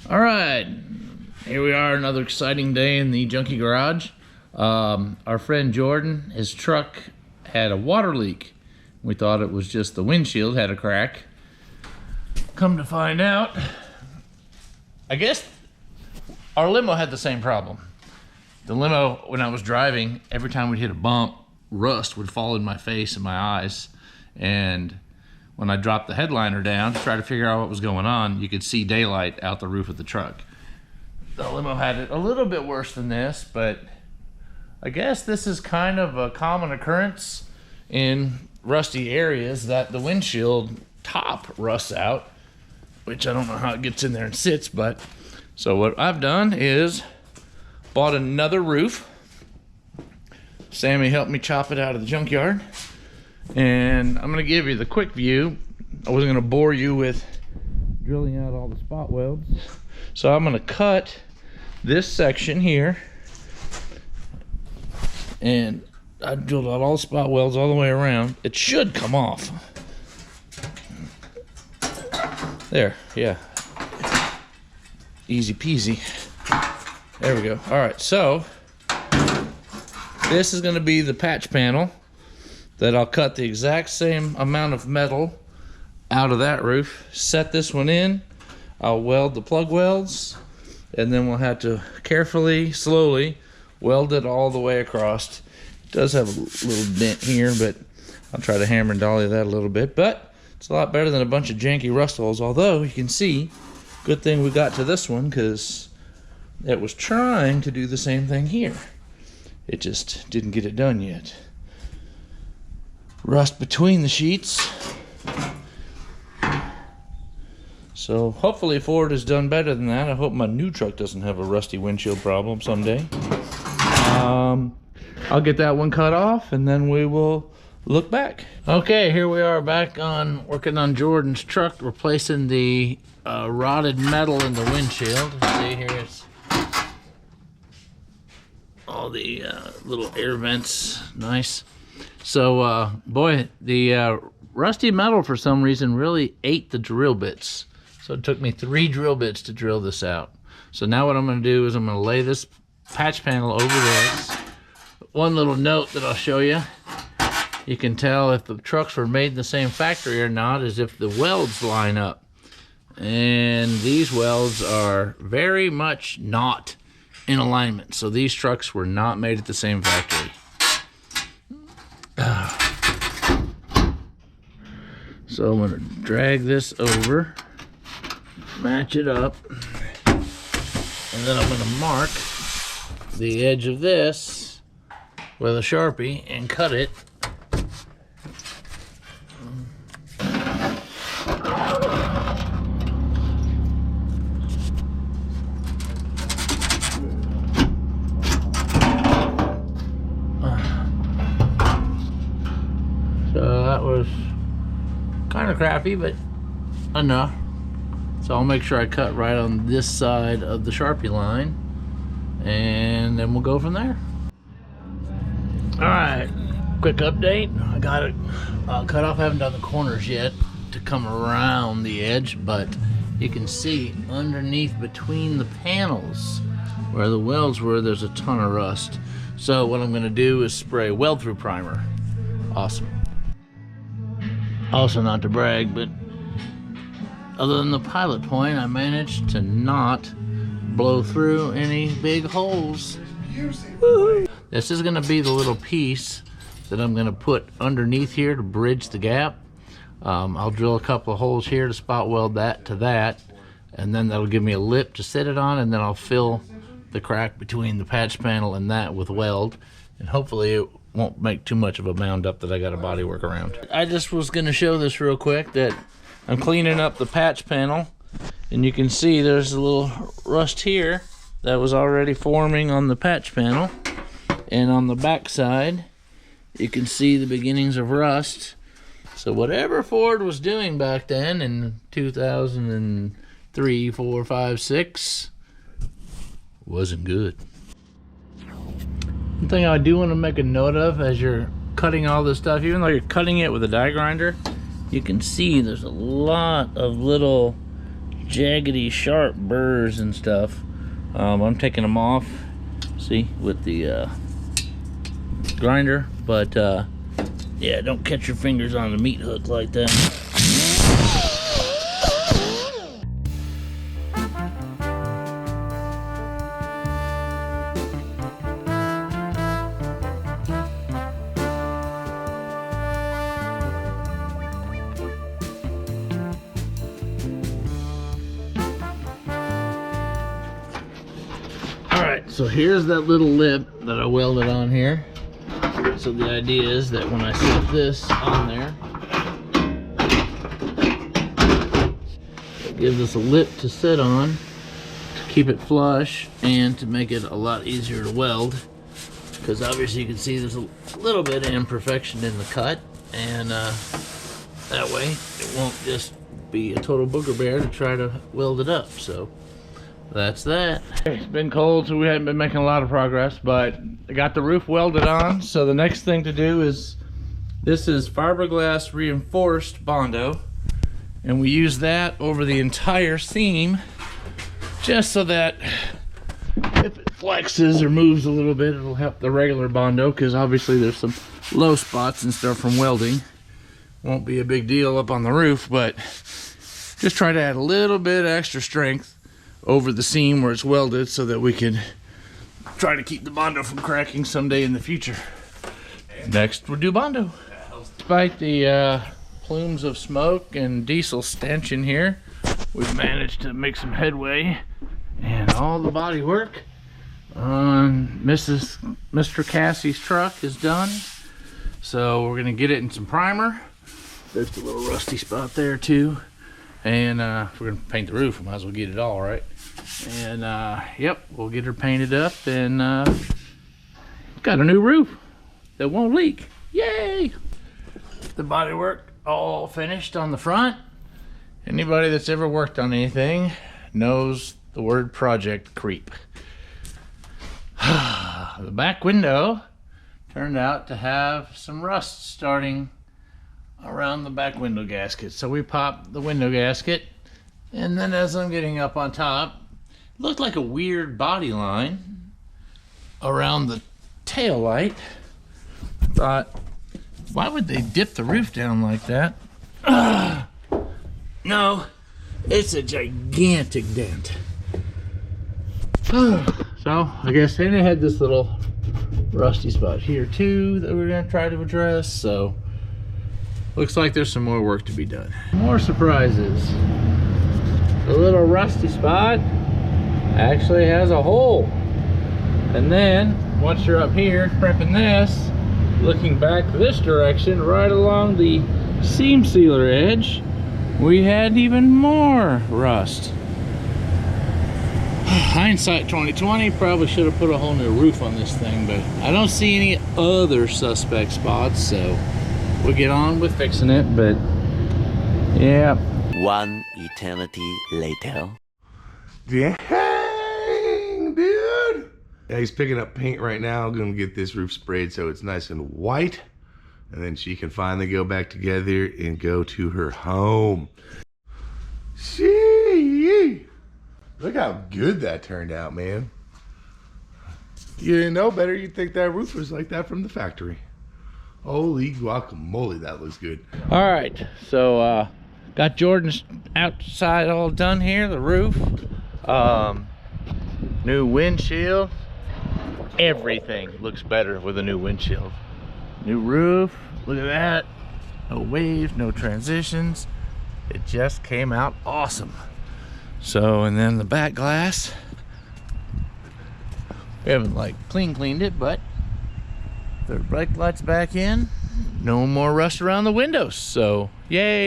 All right, here we are, another exciting day in the junkie garage. Our friend Jordan, his truck had a water leak. We thought it was just the windshield had a crack. Come to find out, I guess our limo had the same problem. The limo, when I was driving, every time we'd hit a bump, rust would fall in my face and my eyes. And when I dropped the headliner down to try to figure out what was going on, you could see daylight out the roof of the truck. The limo had it a little bit worse than this, but I guess this is kind of a common occurrence in rusty areas, that the windshield top rusts out, which I don't know how it gets in there and sits. But so what I've done is bought another roof. Sammy helped me chop it out of the junkyard. And I'm gonna give you the quick view. I wasn't gonna bore you with drilling out all the spot welds. So I'm gonna cut this section here. And I drilled out all the spot welds all the way around. It should come off. There, yeah. Easy peasy. There we go. All right, so this is gonna be the patch panel that I'll cut the exact same amount of metal out of that roof, set this one in, I'll weld the plug welds, and then we'll have to carefully, slowly weld it all the way across. It does have a little dent here, but I'll try to hammer and dolly that a little bit, but it's a lot better than a bunch of janky rust holes. Although you can see, good thing we got to this one, because it was trying to do the same thing here. It just didn't get it done yet. Rust between the sheets. So hopefully Ford has done better than that. I hope my new truck doesn't have a rusty windshield problem someday. I'll get that one cut off and then we will look back. Okay, here we are back on working on Jordan's truck, replacing the rotted metal in the windshield. See, here's all the little air vents. Nice. So, boy, the rusty metal for some reason really ate the drill bits. So it took me 3 drill bits to drill this out. So now what I'm going to do is I'm going to lay this patch panel over this. One little note that I'll show you. You can tell if the trucks were made in the same factory or not is if the welds line up. And these welds are very much not in alignment. So these trucks were not made at the same factory. So I'm going to drag this over, match it up, and then I'm going to mark the edge of this with a Sharpie and cut it. So that was kind of crappy, but enough. So I'll make sure I cut right on this side of the Sharpie line, and then we'll go from there. All right, quick update. I got it cut off. I haven't done the corners yet to come around the edge, but you can see underneath between the panels where the welds were, there's a ton of rust. So what I'm going to do is spray weld through primer. Awesome. Also, not to brag, but other than the pilot point, I managed to not blow through any big holes. Woo-hoo. This is going to be the little piece that I'm going to put underneath here to bridge the gap. I'll drill a couple of holes here to spot weld that to that, and then that'll give me a lip to sit it on, and then I'll fill the crack between the patch panel and that with weld, and hopefully it won't make too much of a mound up that I got a body work around. I just was going to show this real quick, that I'm cleaning up the patch panel, and you can see there's a little rust here that was already forming on the patch panel, and on the back side you can see the beginnings of rust. So whatever Ford was doing back then in 2003, 4, 5, 6 wasn't good. One thing I do want to make a note of as you're cutting all this stuff, even though you're cutting it with a die grinder, you can see there's a lot of little jaggedy, sharp burrs and stuff. I'm taking them off, see, with the grinder, but yeah, don't catch your fingers on the meat hook like that. Alright, so here's that little lip that I welded on here. So the idea is that when I slip this on there, it gives us a lip to sit on, to keep it flush, and to make it a lot easier to weld. Because obviously you can see there's a little bit of imperfection in the cut, and that way it won't just be a total booger bear to try to weld it up. So that's that. It's been cold, so we haven't been making a lot of progress, but I got the roof welded on. So the next thing to do is, this is fiberglass reinforced Bondo, and we use that over the entire seam, just so that if it flexes or moves a little bit, it'll help the regular Bondo, because obviously there's some low spots and stuff from welding. Won't be a big deal up on the roof, but just try to add a little bit extra strength over the seam where it's welded, so that we can try to keep the Bondo from cracking someday in the future. Next, we'll do Bondo. Despite the plumes of smoke and diesel stench in here, we've managed to make some headway, and all the body work on Mr. Cassie's truck is done. So we're gonna get it in some primer. There's a little rusty spot there too. And if we're gonna paint the roof, we might as well get it all, right? And yep, we'll get her painted up, and got a new roof that won't leak. Yay! The bodywork all finished on the front. Anybody that's ever worked on anything knows the word project creep. The back window turned out to have some rust starting around the back window gasket. So we popped the window gasket, and then as I'm getting up on top, it looked like a weird body line around the tail light. I thought, why would they dip the roof down like that? No, it's a gigantic dent. So I guess, and it had this little rusty spot here too that we're gonna try to address. So looks like there's some more work to be done. More surprises. The little rusty spot actually has a hole. And then once you're up here prepping this, looking back this direction, right along the seam sealer edge, we had even more rust. Hindsight 2020, probably should have put a whole new roof on this thing, but I don't see any other suspect spots, so we'll get on with fixing it. But yeah. One eternity later. Dang, dude. Yeah, he's picking up paint right now. Gonna get this roof sprayed so it's nice and white, and then she can finally go back together and go to her home. Gee, look how good that turned out, man. You didn't know better, you'd think that roof was like that from the factory. Holy guacamole, that looks good. All right, so got Jordan's outside all done here, the roof. New windshield. Everything looks better with a new windshield. New roof, look at that. No waves, no transitions. It just came out awesome. So, and then the back glass. We haven't like cleaned it, but the brake lights back in. No more rust around the windows. So, yay.